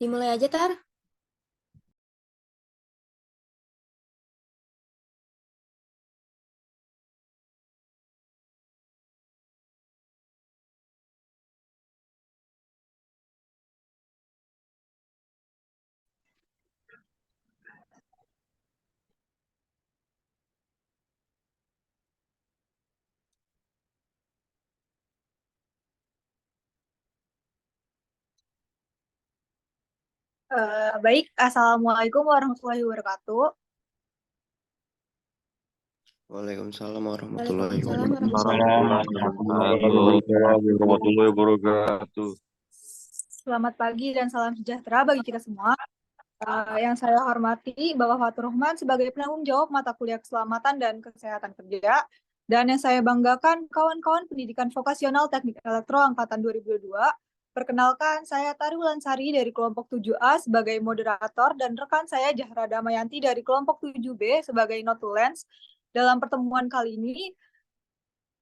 Dimulai aja, Tar. Baik, Assalamualaikum warahmatullahi wabarakatuh. Waalaikumsalam warahmatullahi Waalaikumsalam wabarakatuh. warahmatullahi warahmatullahi wabarakatuh. Selamat pagi dan salam sejahtera bagi kita semua. Yang saya hormati Bapak Fatur Rahman sebagai penanggung jawab mata kuliah keselamatan dan kesehatan kerja. Dan yang saya banggakan kawan-kawan pendidikan vokasional teknik elektro angkatan 2022. Perkenalkan, saya Tari Wulansari dari kelompok 7A sebagai moderator dan rekan saya Jahra Damayanti dari kelompok 7B sebagai notulens. Dalam pertemuan kali ini,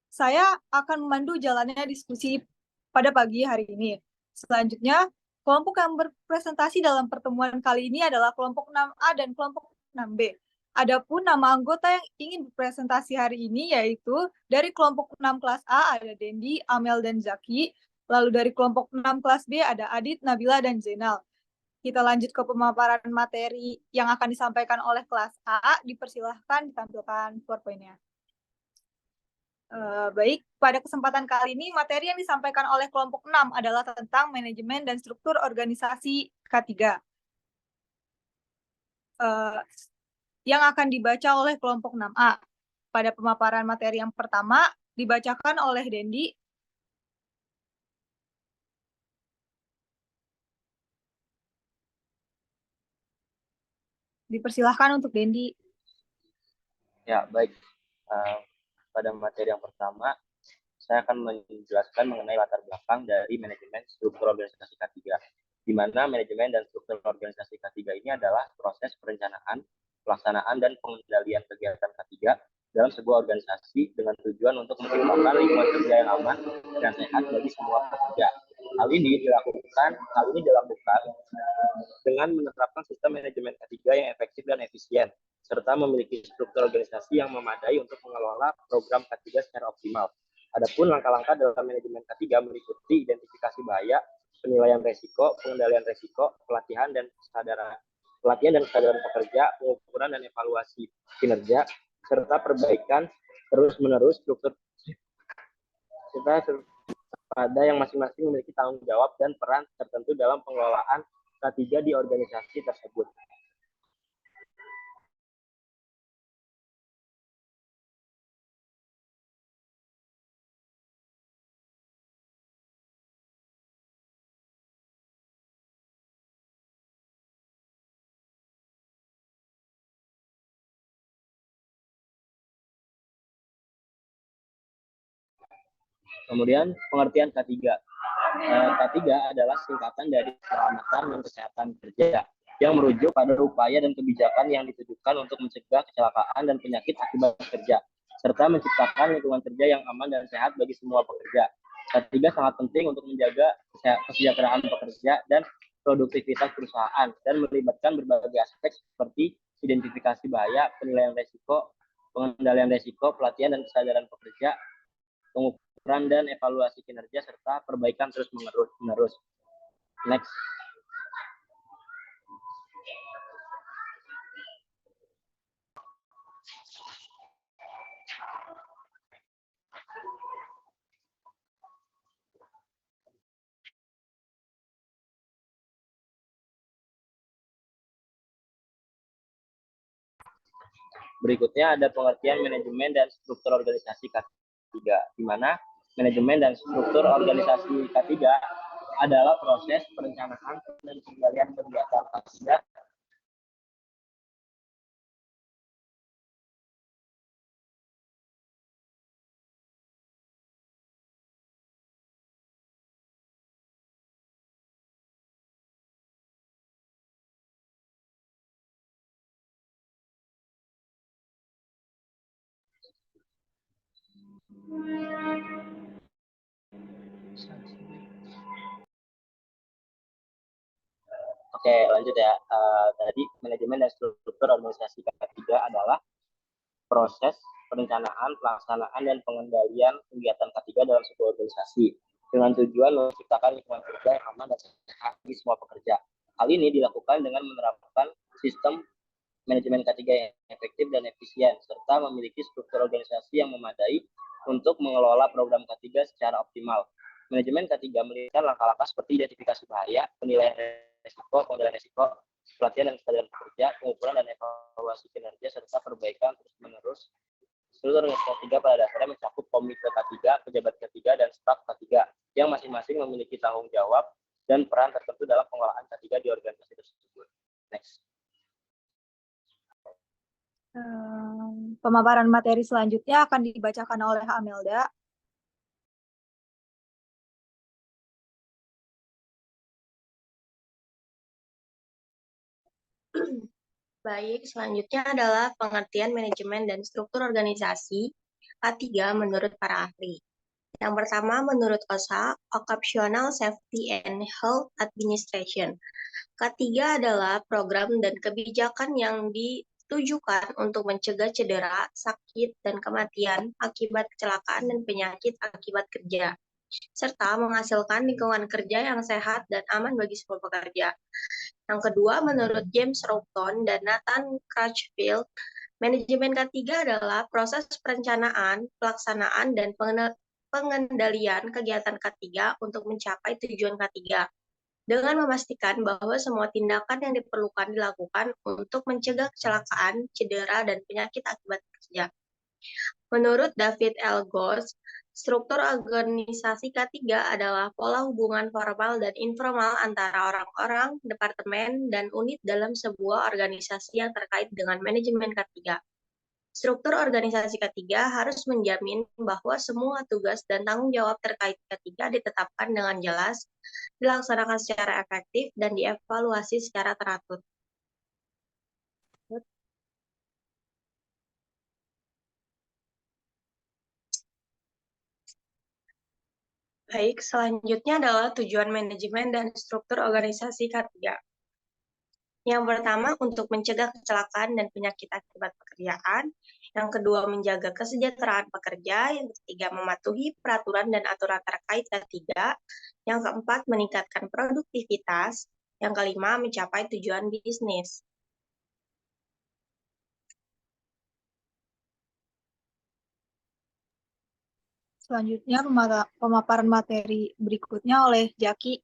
saya akan memandu jalannya diskusi pada pagi hari ini. Selanjutnya, kelompok yang berpresentasi dalam pertemuan kali ini adalah kelompok 6A dan kelompok 6B. Adapun nama anggota yang ingin berpresentasi hari ini yaitu dari kelompok 6 kelas A ada Dendi, Amel, dan Zaki. Lalu dari kelompok 6 kelas B ada Adit, Nabila, dan Zainal. Kita lanjut ke pemaparan materi yang akan disampaikan oleh kelas A. Dipersilahkan ditampilkan PowerPoint-nya. Baik, pada kesempatan kali ini materi yang disampaikan oleh kelompok 6 adalah tentang manajemen dan struktur organisasi K3. Yang akan dibaca oleh kelompok 6A. Pada pemaparan materi yang pertama, dibacakan oleh Dendi. Dipersilahkan untuk Dendi. Ya, baik. Pada materi yang pertama, saya akan menjelaskan mengenai latar belakang dari manajemen struktur organisasi K3, di mana manajemen dan struktur organisasi K3 ini adalah proses perencanaan, pelaksanaan, dan pengendalian kegiatan K3 dalam sebuah organisasi dengan tujuan untuk menciptakan lingkungan kerja yang aman dan sehat bagi semua pekerja. Hal ini dilakukan dengan menerapkan sistem manajemen K3 yang efektif dan efisien, serta memiliki struktur organisasi yang memadai untuk mengelola program K3 secara optimal. Adapun langkah-langkah dalam manajemen K3 meliputi identifikasi bahaya, penilaian resiko, pengendalian resiko, pelatihan dan kesadaran pekerja, pengukuran dan evaluasi kinerja, serta perbaikan terus-menerus struktur pada yang masing-masing memiliki tanggung jawab dan peran tertentu dalam pengelolaan K3 di organisasi tersebut. Kemudian pengertian K3. K3 adalah singkatan dari keselamatan dan kesehatan kerja yang merujuk pada upaya dan kebijakan yang ditujukan untuk mencegah kecelakaan dan penyakit akibat kerja, serta menciptakan lingkungan kerja yang aman dan sehat bagi semua pekerja. K3 sangat penting untuk menjaga kesejahteraan pekerja dan produktivitas perusahaan dan melibatkan berbagai aspek seperti identifikasi bahaya, penilaian resiko, pengendalian resiko, pelatihan dan kesadaran pekerja, pengukuran dan evaluasi kinerja, serta perbaikan terus-menerus. Next. Berikutnya ada pengertian manajemen dan struktur organisasi K3, di mana manajemen dan struktur organisasi K3 adalah proses perencanaan dan pengendalian kegiatan K3 Oke, lanjut ya. Tadi manajemen dan struktur organisasi K3 adalah proses perencanaan, pelaksanaan, dan pengendalian kegiatan K3 dalam sebuah organisasi dengan tujuan menciptakan lingkungan kerja yang aman dan sehat bagi semua pekerja. Hal ini dilakukan dengan menerapkan sistem manajemen K3 yang efektif dan efisien, serta memiliki struktur organisasi yang memadai untuk mengelola program K3 secara optimal. Manajemen K3 melihat langkah-langkah seperti identifikasi bahaya, penilaian risiko, pelatihan dan kesadaran pekerja, pengukuran dan evaluasi kinerja, serta perbaikan terus-menerus. Seluruh organisasi K3 pada dasarnya mencakup komite K3, pejabat K3, dan staf K3 yang masing-masing memiliki tanggung jawab dan peran tertentu dalam pengelolaan K3 di organisasi tersebut. Next. Pemaparan materi selanjutnya akan dibacakan oleh Amelda. Baik, selanjutnya adalah pengertian manajemen dan struktur organisasi K3 menurut para ahli. Yang pertama, menurut OSHA, Occupational Safety and Health Administration. K3 adalah program dan kebijakan yang ditujukan untuk mencegah cedera, sakit, dan kematian akibat kecelakaan dan penyakit akibat kerja, serta menghasilkan lingkungan kerja yang sehat dan aman bagi semua pekerja. Yang kedua, menurut James Roughton dan Nathan Crutchfield, manajemen K3 adalah proses perencanaan, pelaksanaan, dan pengendalian kegiatan K3 untuk mencapai tujuan K3, dengan memastikan bahwa semua tindakan yang diperlukan dilakukan untuk mencegah kecelakaan, cedera, dan penyakit akibat kerja. Menurut David L. Gorst, struktur organisasi K3 adalah pola hubungan formal dan informal antara orang-orang, departemen, dan unit dalam sebuah organisasi yang terkait dengan manajemen K3. Struktur organisasi K3 harus menjamin bahwa semua tugas dan tanggung jawab terkait K3 ditetapkan dengan jelas, dilaksanakan secara efektif, dan dievaluasi secara teratur. Baik, selanjutnya adalah tujuan manajemen dan struktur organisasi K3. Yang pertama, untuk mencegah kecelakaan dan penyakit akibat pekerjaan. Yang kedua, menjaga kesejahteraan pekerja. Yang ketiga, mematuhi peraturan dan aturan terkait K3. Yang keempat, meningkatkan produktivitas. Yang kelima, mencapai tujuan bisnis. Selanjutnya pemaparan materi berikutnya oleh Jaki.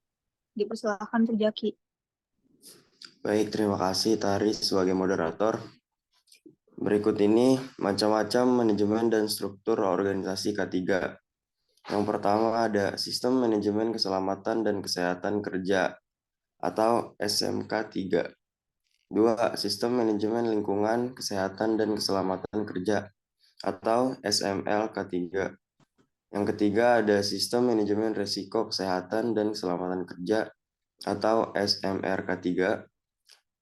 Dipersilakan untuk Jaki. Baik, terima kasih Taris sebagai moderator. Berikut ini macam-macam manajemen dan struktur organisasi K3. Yang pertama ada Sistem Manajemen Keselamatan dan Kesehatan Kerja atau SMK3. 2. Sistem Manajemen Lingkungan, Kesehatan, dan Keselamatan Kerja atau SMLK3. Yang ketiga ada Sistem Manajemen Risiko Kesehatan dan Keselamatan Kerja atau SMRK3.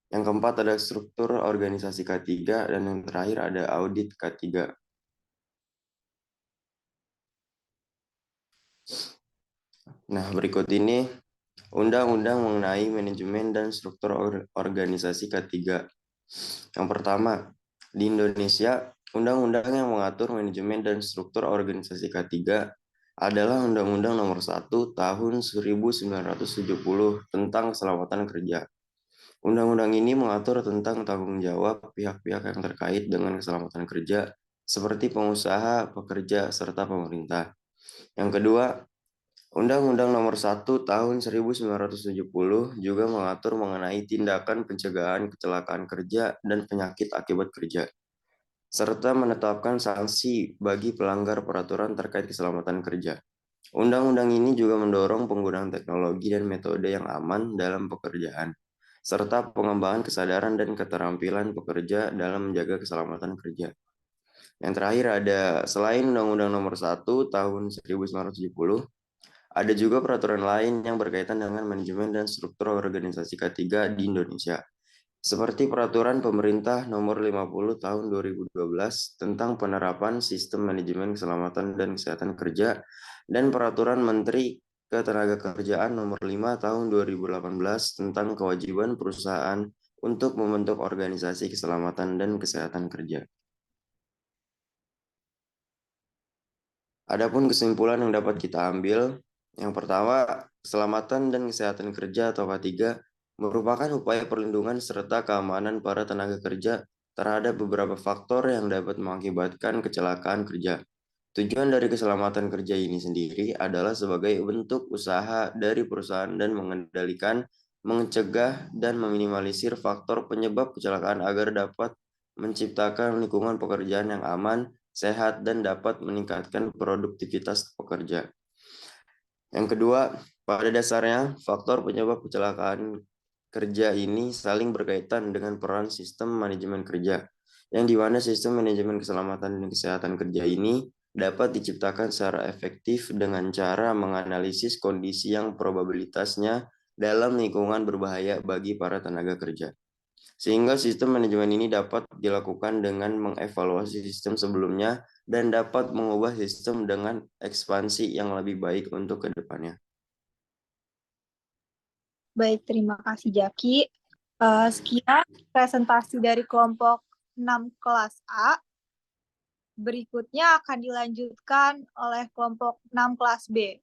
Yang keempat ada struktur organisasi K3 dan yang terakhir ada audit K3. Nah, berikut ini undang-undang mengenai manajemen dan struktur organisasi K3. Yang pertama, di Indonesia, undang-undang yang mengatur manajemen dan struktur organisasi K3 adalah Undang-Undang Nomor 1 Tahun 1970 tentang Keselamatan Kerja. Undang-undang ini mengatur tentang tanggung jawab pihak-pihak yang terkait dengan keselamatan kerja, seperti pengusaha, pekerja, serta pemerintah. Yang kedua, Undang-Undang Nomor 1 Tahun 1970 juga mengatur mengenai tindakan pencegahan kecelakaan kerja dan penyakit akibat kerja, serta menetapkan sanksi bagi pelanggar peraturan terkait keselamatan kerja. Undang-undang ini juga mendorong penggunaan teknologi dan metode yang aman dalam pekerjaan, serta pengembangan kesadaran dan keterampilan pekerja dalam menjaga keselamatan kerja. Yang terakhir ada, selain Undang-Undang Nomor 1 Tahun 1970, ada juga peraturan lain yang berkaitan dengan manajemen dan struktur organisasi K3 di Indonesia, seperti Peraturan Pemerintah Nomor 50 Tahun 2012 tentang penerapan sistem manajemen keselamatan dan kesehatan kerja, dan Peraturan Menteri Ketenagakerjaan Nomor 5 Tahun 2018 tentang kewajiban perusahaan untuk membentuk organisasi keselamatan dan kesehatan kerja. Adapun kesimpulan yang dapat kita ambil, yang pertama, keselamatan dan kesehatan kerja atau K3 merupakan upaya perlindungan serta keamanan para tenaga kerja terhadap beberapa faktor yang dapat mengakibatkan kecelakaan kerja. Tujuan dari keselamatan kerja ini sendiri adalah sebagai bentuk usaha dari perusahaan dan mengendalikan, mencegah, dan meminimalisir faktor penyebab kecelakaan agar dapat menciptakan lingkungan pekerjaan yang aman, sehat, dan dapat meningkatkan produktivitas pekerja. Yang kedua, pada dasarnya, faktor penyebab kecelakaan kerja ini saling berkaitan dengan peran sistem manajemen kerja, yang di mana sistem manajemen keselamatan dan kesehatan kerja ini dapat diciptakan secara efektif dengan cara menganalisis kondisi yang probabilitasnya dalam lingkungan berbahaya bagi para tenaga kerja. Sehingga sistem manajemen ini dapat dilakukan dengan mengevaluasi sistem sebelumnya dan dapat mengubah sistem dengan ekspansi yang lebih baik untuk ke depannya. Baik, terima kasih Jaki. Sekian presentasi dari kelompok 6 kelas A. Berikutnya akan dilanjutkan oleh kelompok 6 kelas B.